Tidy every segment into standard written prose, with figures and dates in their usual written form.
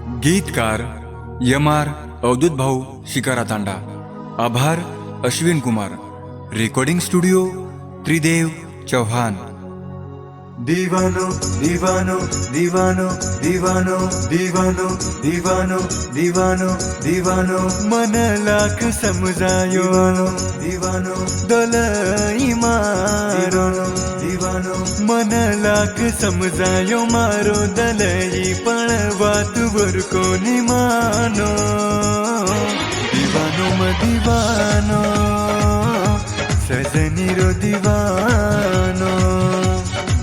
गीतकार यमार अवधूत भाऊ शिकारा तांडा। आभार अश्विन कुमार। रेकॉर्डिंग स्टुडिओ त्रिदेव चौहान। दीवानो दीवानो दीवानो दीवानो दीवानो दीवानो दीवानो दीवानो मन लाख समजायो दीवानो दलाई मारो दीवानो मन लाख समजायो मारो दलाई पण वात वर कोणी मानो दीवानो म दीवानो सजनी रो दीवानो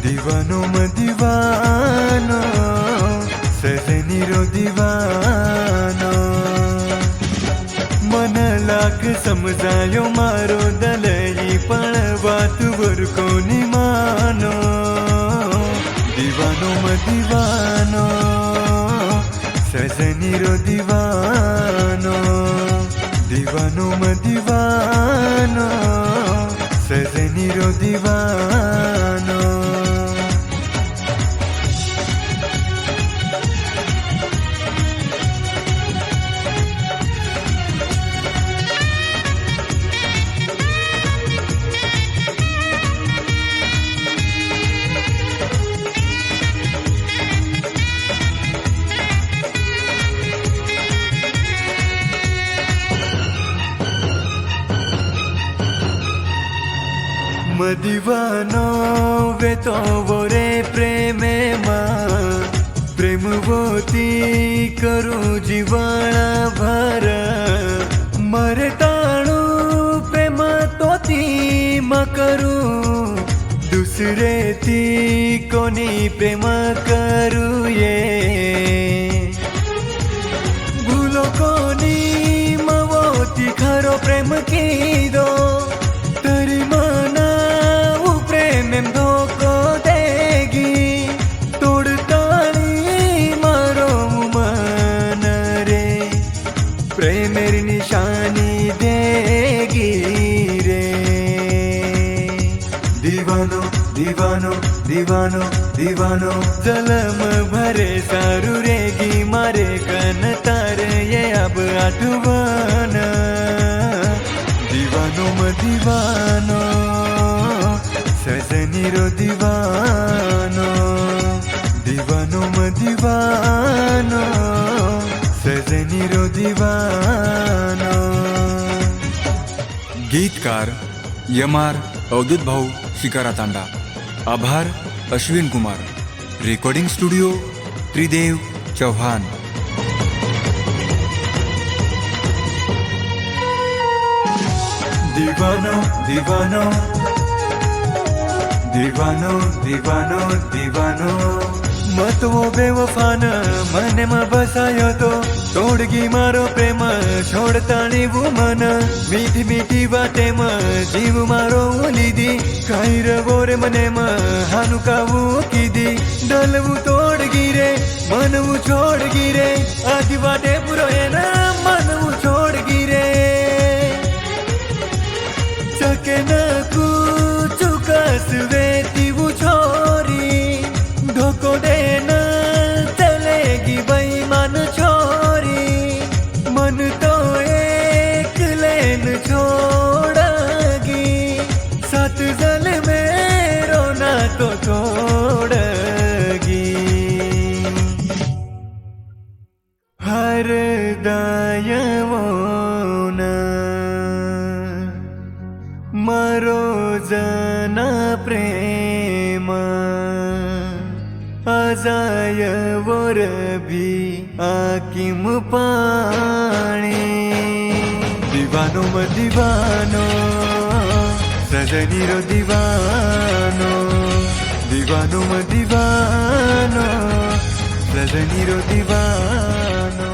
दीवानो म दीवानो सजनी रो दीवानो मन लाख समजायो मारो दलई पण वात वर कोणी मानो दीवानो म दीवानो सजनी रो दीवानो दीवानो म दीवानो सजनी रो दीवानो। दीवानो वे तो वोरे प्रेमे मा प्रेमवती करू जीवाणा भर मरे ताणू प्रेम तोती म करू दुसरे ती कोणी प्रेम करू ये भूलो कोणी मवोती खरो प्रेम की दो तरी मना प्रेम धोको देगी तोड़ताली मारो मन रे प्रेमेर निशानी देगी रे दीवानो दीवानो दीवानो दीवानो जलम भरे सारू रेगी मारे कन तार ये अब आठवन दीवानो म दीवानो सजनी रो दीवानो दीवानो म दीवानो सजनी रो दीवानो। गीतकार यमार अवधूत भाऊ शिकारा तांडा। आभार अश्विन कुमार। रेकॉर्डिंग स्टुडिओ त्रिदेव चौहान। दीवानो दीवानो दीवानो दीवानो दीवानो मत वो बेवफान मने में बसायो तो तोड़गी मारो प्रेम छोड़तानी वो मन मीठी मीठी बाटे म जीव मारो लीदी काई रवो रे मने म हानु कावू कीदी डलवू तोड़गी रे मनवू छोड़गी रे आदि बाटे पुरो है ना मनवू छोड़गी रे चके न चुकस वेती वो छोरी धोको देना चलेगी बेईमान छोरी मन तो एक लेन छोड़गी सात जल में रोना तो छोड़गी हर दायवो मारो जना प्रेम आजाय वोर भी आकिम पाणी दीवानो म दीवानो सजनी रो दीवानो दीवानो म दीवानो सजनी रो दीवानो।